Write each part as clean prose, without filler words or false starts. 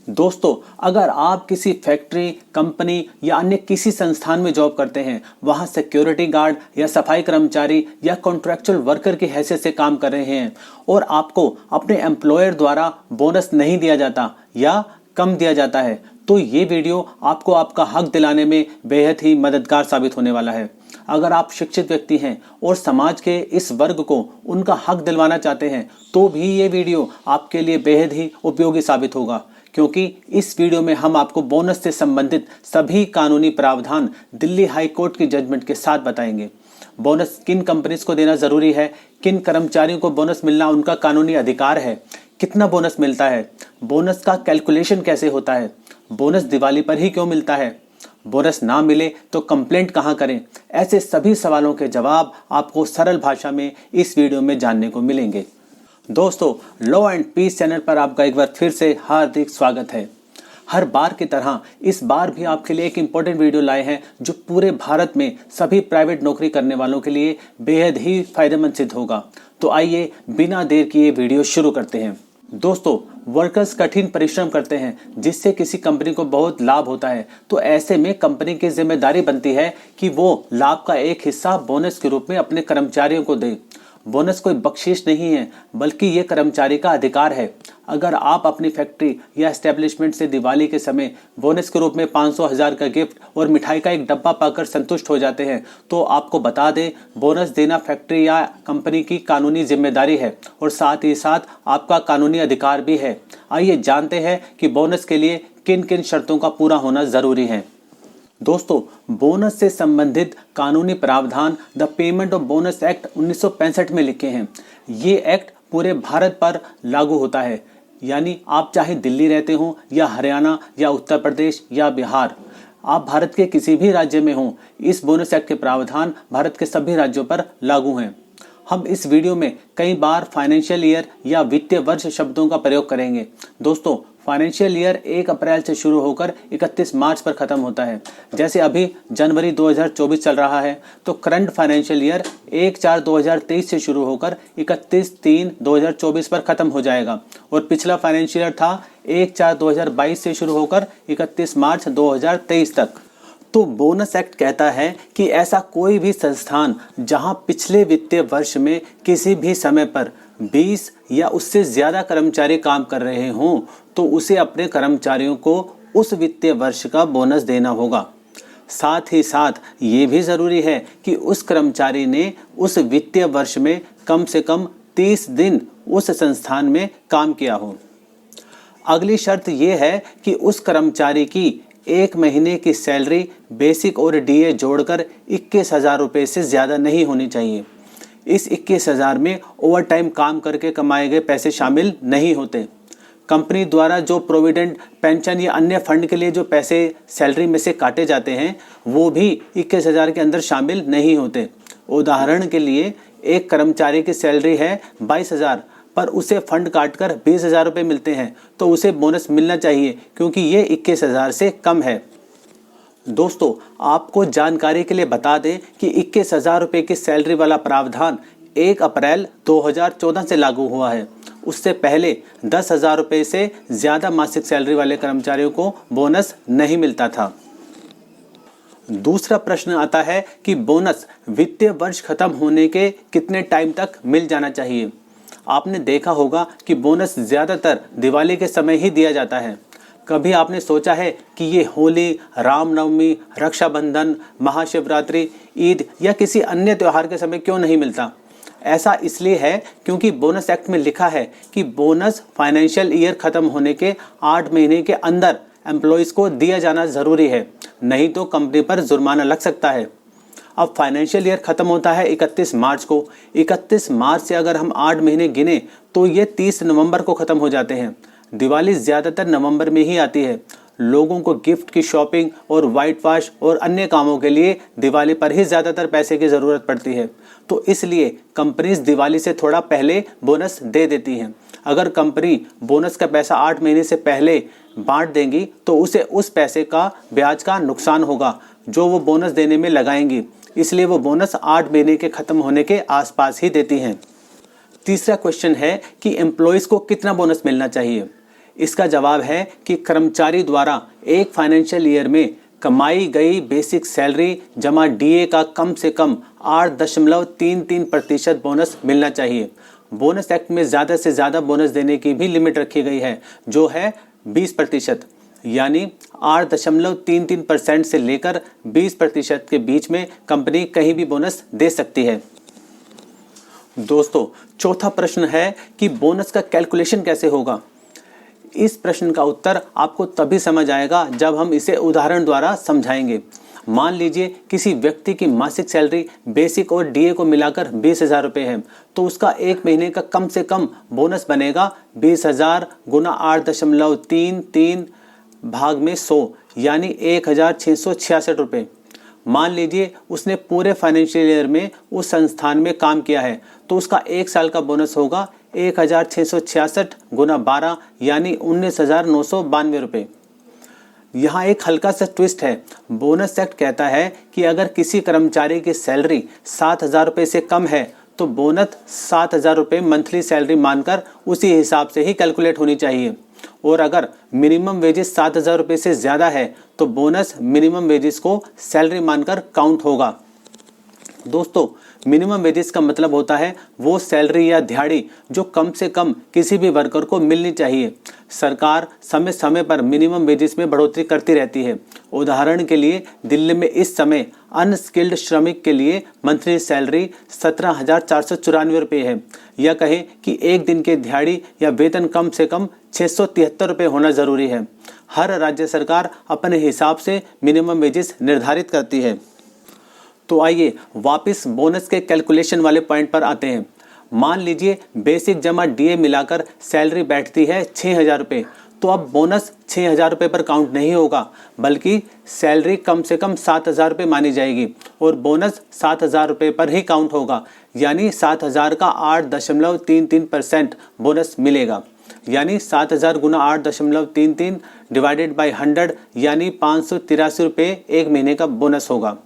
दोस्तों, अगर आप किसी फैक्ट्री, कंपनी या अन्य किसी संस्थान में जॉब करते हैं, वहां सिक्योरिटी गार्ड या सफाई कर्मचारी या कॉन्ट्रैक्चुअल वर्कर की हैसियत से काम कर रहे हैं और आपको अपने एम्प्लॉयर द्वारा बोनस नहीं दिया जाता या कम दिया जाता है, तो ये वीडियो आपको आपका हक दिलाने में बेहद ही मददगार साबित होने वाला है। अगर आप शिक्षित व्यक्ति हैं और समाज के इस वर्ग को उनका हक दिलवाना चाहते हैं, तो भी ये वीडियो आपके लिए बेहद ही उपयोगी साबित होगा, क्योंकि इस वीडियो में हम आपको बोनस से संबंधित सभी कानूनी प्रावधान दिल्ली हाई कोर्ट की जजमेंट के साथ बताएंगे। बोनस किन कंपनीज को देना जरूरी है, किन कर्मचारियों को बोनस मिलना उनका कानूनी अधिकार है, कितना बोनस मिलता है, बोनस का कैलकुलेशन कैसे होता है, बोनस दिवाली पर ही क्यों मिलता है, बोनस ना मिले तो कंप्लेंट कहां करें, ऐसे सभी सवालों के जवाब आपको सरल भाषा में इस वीडियो में जानने को मिलेंगे। दोस्तों, लॉ एंड पीस चैनल पर आपका एक बार फिर से हार्दिक स्वागत है। हर बार की तरह इस बार भी आपके लिए एक इम्पोर्टेंट वीडियो लाए हैं जो पूरे भारत में सभी प्राइवेट नौकरी करने वालों के लिए बेहद ही फायदेमंद सिद्ध होगा। तो आइए बिना देर किए वीडियो शुरू करते हैं। दोस्तों, वर्कर्स कठिन परिश्रम करते हैं जिससे किसी कंपनी को बहुत लाभ होता है, तो ऐसे में कंपनी की जिम्मेदारी बनती है कि वो लाभ का एक हिस्सा बोनस के रूप में अपने कर्मचारियों को दे। बोनस कोई बख्शीश नहीं है, बल्कि ये कर्मचारी का अधिकार है। अगर आप अपनी फैक्ट्री या एस्टेब्लिशमेंट से दिवाली के समय बोनस के रूप में 500,000 का गिफ्ट और मिठाई का एक डब्बा पाकर संतुष्ट हो जाते हैं, तो आपको बता दें, बोनस देना फैक्ट्री या कंपनी की कानूनी जिम्मेदारी है और साथ ही साथ आपका कानूनी अधिकार भी है। आइए जानते हैं कि बोनस के लिए किन किन शर्तों का पूरा होना जरूरी है। दोस्तों, बोनस से संबंधित कानूनी प्रावधान the payment of bonus act 1965 में लिखे हैं। ये एक्ट पूरे भारत पर लागू होता है, यानी आप चाहे दिल्ली रहते हो या हरियाणा या उत्तर प्रदेश या बिहार, आप भारत के किसी भी राज्य में हो, इस बोनस एक्ट के प्रावधान भारत के सभी राज्यों पर लागू हैं। हम इस वीडियो में कई बार फाइनेंशियल ईयर या वित्तीय वर्ष शब्दों का प्रयोग करेंगे। दोस्तों, फाइनेंशियल ईयर 1 अप्रैल से शुरू होकर 31 मार्च पर खत्म होता है। जैसे अभी जनवरी 2024 चल रहा है, तो करंट फाइनेंशियल ईयर 1/4/2023 से शुरू होकर 31/3/2024 पर खत्म हो जाएगा और पिछला फाइनेंशियल ईयर था 1/4/2022 से शुरू होकर 31 मार्च 2023 तक। तो बोनस एक्ट कहता है कि ऐसा कोई भी संस्थान जहां पिछले वित्तीय वर्ष में किसी भी समय पर 20 या उससे ज़्यादा कर्मचारी काम कर रहे हों, तो उसे अपने कर्मचारियों को उस वित्तीय वर्ष का बोनस देना होगा। साथ ही साथ ये भी ज़रूरी है कि उस कर्मचारी ने उस वित्तीय वर्ष में कम से कम 30 दिन उस संस्थान में काम किया हो। अगली शर्त ये है कि उस कर्मचारी की 1 महीने की सैलरी बेसिक और डीए जोड़कर 21,000 रुपये से ज़्यादा नहीं होनी चाहिए। इस 21,000 में ओवर टाइम काम करके कमाए गए पैसे शामिल नहीं होते। कंपनी द्वारा जो प्रोविडेंट पेंशन या अन्य फंड के लिए जो पैसे सैलरी में से काटे जाते हैं, वो भी 21,000 के अंदर शामिल नहीं होते। उदाहरण के लिए, एक कर्मचारी की सैलरी है 22,000, पर उसे फंड काटकर 20,000 रुपये मिलते हैं, तो उसे बोनस मिलना चाहिए, क्योंकि ये 21,000 से कम है। दोस्तों, आपको जानकारी के लिए बता दें कि 21,000 रुपये की सैलरी वाला प्रावधान 1 अप्रैल 2014 से लागू हुआ है। उससे पहले 10,000 रुपये से ज़्यादा मासिक सैलरी वाले कर्मचारियों को बोनस नहीं मिलता था। दूसरा प्रश्न आता है कि बोनस वित्तीय वर्ष खत्म होने के कितने टाइम तक मिल जाना चाहिए। आपने देखा होगा कि बोनस ज़्यादातर दिवाली के समय ही दिया जाता है। कभी आपने सोचा है कि ये होली, रामनवमी, रक्षाबंधन, महाशिवरात्रि, ईद या किसी अन्य त्यौहार के समय क्यों नहीं मिलता? ऐसा इसलिए है क्योंकि बोनस एक्ट में लिखा है कि बोनस फाइनेंशियल ईयर खत्म होने के 8 महीने के अंदर एम्प्लॉयज़ को दिया जाना ज़रूरी है, नहीं तो कंपनी पर जुर्माना लग सकता है। अब फाइनेंशियल ईयर ख़त्म होता है 31 मार्च को। 31 मार्च से अगर हम 8 महीने गिने तो ये 30 नवंबर को ख़त्म हो जाते हैं। दिवाली ज़्यादातर नवंबर में ही आती है। लोगों को गिफ्ट की शॉपिंग और वाइट वॉश और अन्य कामों के लिए दिवाली पर ही ज़्यादातर पैसे की ज़रूरत पड़ती है, तो इसलिए कंपनीज दिवाली से थोड़ा पहले बोनस दे देती हैं। अगर कंपनी बोनस का पैसा 8 महीने से पहले बांट देंगी, तो उसे उस पैसे का ब्याज का नुकसान होगा जो वो बोनस देने में लगाएंगी, इसलिए वो बोनस 8 महीने के ख़त्म होने के आसपास ही देती हैं। तीसरा क्वेश्चन है कि एम्प्लॉयज़ को कितना बोनस मिलना चाहिए। इसका जवाब है कि कर्मचारी द्वारा एक फाइनेंशियल ईयर में कमाई गई बेसिक सैलरी जमा डीए का कम से कम 8.33% बोनस मिलना चाहिए। बोनस एक्ट में ज़्यादा से ज़्यादा बोनस देने की भी लिमिट रखी गई है, जो है 20%, यानी 8.33% से लेकर 20% के बीच में कंपनी कहीं भी बोनस दे सकती है। दोस्तों, चौथा प्रश्न है कि बोनस का कैलकुलेशन कैसे होगा। इस प्रश्न का उत्तर आपको तभी समझ आएगा जब हम इसे उदाहरण द्वारा समझाएंगे। मान लीजिए किसी व्यक्ति की मासिक सैलरी बेसिक और डीए को मिलाकर 20,000 रुपये है, तो उसका एक महीने का कम से कम बोनस बनेगा 20,000 गुना 8.33 भाग में 100, यानी 1,666 रुपये। मान लीजिए उसने पूरे फाइनेंशियल ईयर में उस संस्थान में काम किया है, तो उसका एक साल का बोनस होगा 1,666 गुना 12, यानी 19,992 रुपये। यहाँ एक हल्का सा ट्विस्ट है। बोनस एक्ट कहता है कि अगर किसी कर्मचारी की सैलरी 7,000 रुपये से कम है तो बोनस 7,000 रुपये मंथली सैलरी मानकर उसी हिसाब से ही कैलकुलेट होनी चाहिए, और अगर मिनिमम वेजेस 7,000 रुपये से ज़्यादा है तो बोनस मिनिमम वेजेस को सैलरी मानकर काउंट होगा। दोस्तों, मिनिमम वेजेस का मतलब होता है वो सैलरी या दिहाड़ी जो कम से कम किसी भी वर्कर को मिलनी चाहिए। सरकार समय समय पर मिनिमम वेजेस में बढ़ोतरी करती रहती है। उदाहरण के लिए दिल्ली में इस समय अनस्किल्ड श्रमिक के लिए मंथली सैलरी 17,494 रुपये है, या कहें कि एक दिन के दिहाड़ी या वेतन कम से कम 673 रुपये होना ज़रूरी है। हर राज्य सरकार अपने हिसाब से मिनिमम वेजेस निर्धारित करती है। तो आइए वापस बोनस के कैलकुलेशन वाले पॉइंट पर आते हैं। मान लीजिए बेसिक जमा डीए मिलाकर सैलरी बैठती है 6,000 रुपये, तो अब बोनस 6,000 रुपये पर काउंट नहीं होगा, बल्कि सैलरी कम से कम 7,000 रुपये मानी जाएगी और बोनस 7,000 रुपये पर ही काउंट होगा, यानी 7,000 का 8.33% बोनस मिलेगा, यानी 7,000 गुना 8.33 डिवाइडेड बाई 100, यानी 583 रुपये एक महीने का बोनस होगा।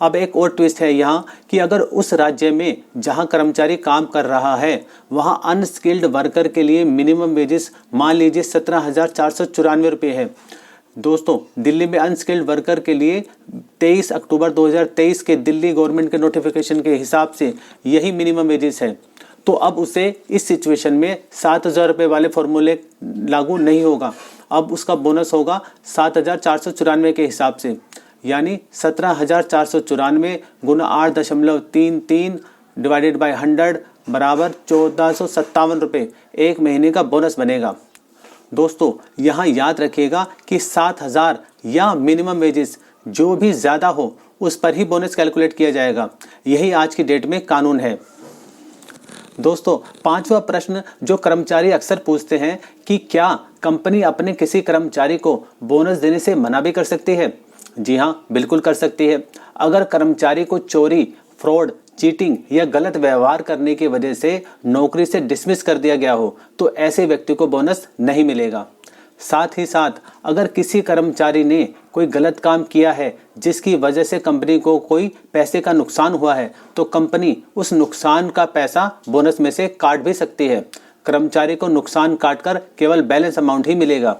अब एक और ट्विस्ट है यहाँ कि अगर उस राज्य में जहाँ कर्मचारी काम कर रहा है वहाँ अनस्किल्ड वर्कर के लिए मिनिमम वेजेस मान लीजिए 17,494 रुपये है। दोस्तों, दिल्ली में अनस्किल्ड वर्कर के लिए 23 अक्टूबर 2023 के दिल्ली गवर्नमेंट के नोटिफिकेशन के हिसाब से यही मिनिमम वेजेस है। तो अब उसे इस सिचुएशन में 7,000 रुपये वाले फॉर्मूले लागू नहीं होगा। अब उसका बोनस होगा 7,494 के हिसाब से, यानी 17,494 गुना 8.33 डिवाइडेड बाई 100 बराबर 1,457 रुपये एक महीने का बोनस बनेगा। दोस्तों, यहाँ याद रखिएगा कि 7,000 या मिनिमम वेजेस जो भी ज़्यादा हो उस पर ही बोनस कैलकुलेट किया जाएगा। यही आज की डेट में कानून है। दोस्तों, पांचवा प्रश्न जो कर्मचारी अक्सर पूछते हैं कि क्या कंपनी अपने किसी कर्मचारी को बोनस देने से मना भी कर सकती है। जी हाँ, बिल्कुल कर सकती है। अगर कर्मचारी को चोरी, फ्रॉड, चीटिंग या गलत व्यवहार करने की वजह से नौकरी से डिसमिस कर दिया गया हो तो ऐसे व्यक्ति को बोनस नहीं मिलेगा। साथ ही साथ अगर किसी कर्मचारी ने कोई गलत काम किया है जिसकी वजह से कंपनी को कोई पैसे का नुकसान हुआ है तो कंपनी उस नुकसान का पैसा बोनस में से काट भी सकती है। कर्मचारी को नुकसान काटकर केवल बैलेंस अमाउंट ही मिलेगा।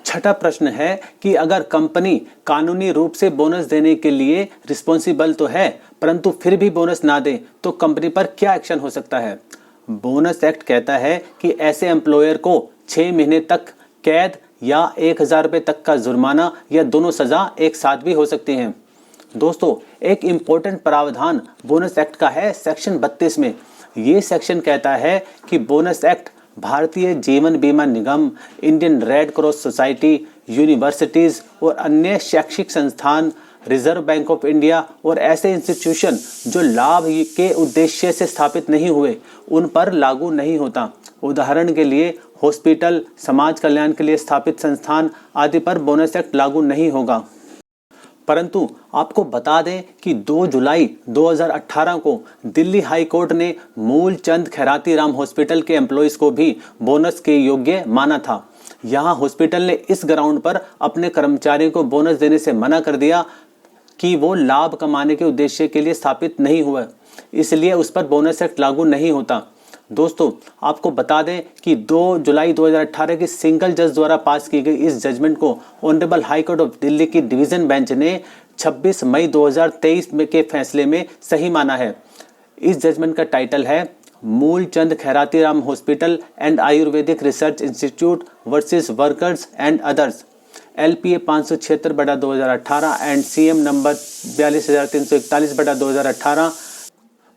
छठा प्रश्न है कि अगर कंपनी कानूनी रूप से बोनस देने के लिए रिस्पॉन्सिबल तो है परंतु फिर भी बोनस ना दे तो कंपनी पर क्या एक्शन हो सकता है। बोनस एक्ट कहता है कि ऐसे एम्प्लॉयर को 6 महीने तक कैद या 1,000 रुपये तक का जुर्माना या दोनों सजा एक साथ भी हो सकती हैं। दोस्तों, एक इम्पोर्टेंट प्रावधान बोनस एक्ट का है सेक्शन 32 में। ये सेक्शन कहता है कि bonus act Bharatiya Jeevan Bima Nigam, Indian Red Cross Society, universities और अन्य शैक्षिक संस्थान, रिजर्व बैंक ऑफ इंडिया और ऐसे इंस्टीट्यूशन जो लाभ के उद्देश्य से स्थापित नहीं हुए उन पर लागू नहीं होता। उदाहरण के लिए हॉस्पिटल, समाज कल्याण के लिए स्थापित संस्थान आदि पर बोनस एक्ट लागू नहीं होगा। परंतु आपको बता दें कि 2 जुलाई 2018 को दिल्ली हाई कोर्ट ने मूलचंद खैराती राम हॉस्पिटल के एम्प्लॉइज़ को भी बोनस के योग्य माना था। यहाँ हॉस्पिटल ने इस ग्राउंड पर अपने कर्मचारियों को बोनस देने से मना कर दिया कि वो लाभ कमाने के उद्देश्य के लिए स्थापित नहीं हुआ, इसलिए उस पर बोनस एक्ट लागू नहीं होता। दोस्तों, आपको बता दें कि 2 जुलाई 2018 की सिंगल जज द्वारा पास की गई इस जजमेंट को honourable high court of Delhi की डिवीजन बेंच ने 26 मई 2023 में के फैसले में सही माना है। इस जजमेंट का टाइटल है Moolchand Khairatiram hospital and Ayurvedic research institute versus workers and others, LPA 576/2018 and CM number 42,341/2018।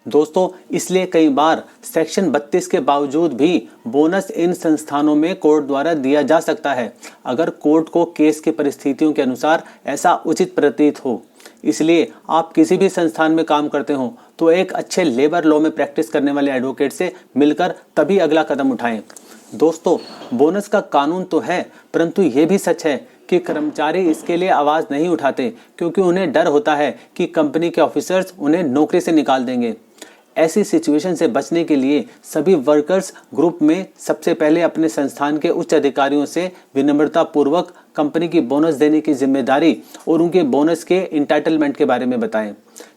दोस्तों, इसलिए कई बार सेक्शन 32 के बावजूद भी बोनस इन संस्थानों में कोर्ट द्वारा दिया जा सकता है, अगर कोर्ट को केस की परिस्थितियों के अनुसार ऐसा उचित प्रतीत हो। इसलिए आप किसी भी संस्थान में काम करते हो तो एक अच्छे लेबर लॉ में प्रैक्टिस करने वाले एडवोकेट से मिलकर तभी अगला कदम उठाएं। दोस्तों, बोनस का कानून तो है, परंतु ये भी सच है कि कर्मचारी इसके लिए आवाज़ नहीं उठाते, क्योंकि उन्हें डर होता है कि कंपनी के ऑफिसर्स उन्हें नौकरी से निकाल देंगे। ऐसी सिचुएशन से बचने के लिए सभी वर्कर्स ग्रुप में सबसे पहले अपने संस्थान के उच्च अधिकारियों से विनम्रता पूर्वक कंपनी की बोनस देने की जिम्मेदारी और उनके बोनस के इंटाइटलमेंट के बारे में बताएं।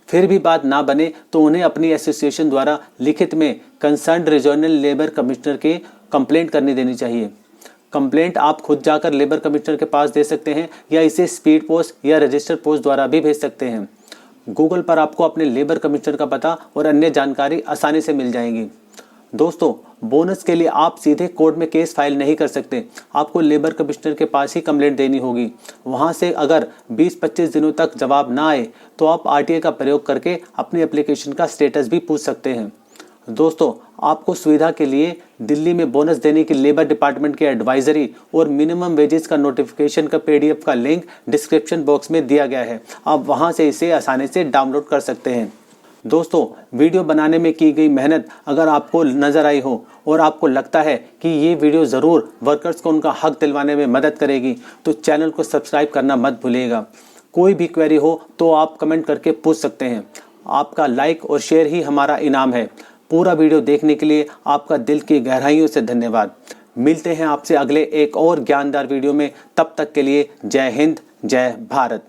फिर भी बात ना बने तो उन्हें अपनी एसोसिएशन द्वारा लिखित में कंसर्न रीजनल लेबर कमिश्नर के कंप्लेंट करनी देनी चाहिए। कंप्लेंट आप खुद जाकर लेबर कमिश्नर के पास दे सकते हैं या इसे स्पीड पोस्ट या रजिस्टर पोस्ट द्वारा भी भेज सकते हैं। गूगल पर आपको अपने लेबर कमिश्नर का पता और अन्य जानकारी आसानी से मिल जाएगी। दोस्तों, बोनस के लिए आप सीधे कोर्ट में केस फाइल नहीं कर सकते, आपको लेबर कमिश्नर के पास ही कंप्लेंट देनी होगी। वहां से अगर 20-25 दिनों तक जवाब ना आए तो आप RTA का प्रयोग करके अपनी एप्लीकेशन का स्टेटस भी पूछ सकते हैं। दोस्तों, आपको सुविधा के लिए दिल्ली में बोनस देने की लेबर डिपार्टमेंट की एडवाइजरी और मिनिमम वेजेस का नोटिफिकेशन का PDF का लिंक डिस्क्रिप्शन बॉक्स में दिया गया है, आप वहां से इसे आसानी से डाउनलोड कर सकते हैं। दोस्तों, वीडियो बनाने में की गई मेहनत अगर आपको नज़र आई हो और आपको लगता है कि ये वीडियो ज़रूर वर्कर्स को उनका हक दिलवाने में मदद करेगी तो चैनल को सब्सक्राइब करना मत भूलिएगा। कोई भी क्वेरी हो तो आप कमेंट करके पूछ सकते हैं। आपका लाइक और शेयर ही हमारा इनाम है। पूरा वीडियो देखने के लिए आपका दिल की गहराइयों से धन्यवाद। मिलते हैं आपसे अगले एक और ज्ञानदार वीडियो में। तब तक के लिए जय हिंद, जय भारत।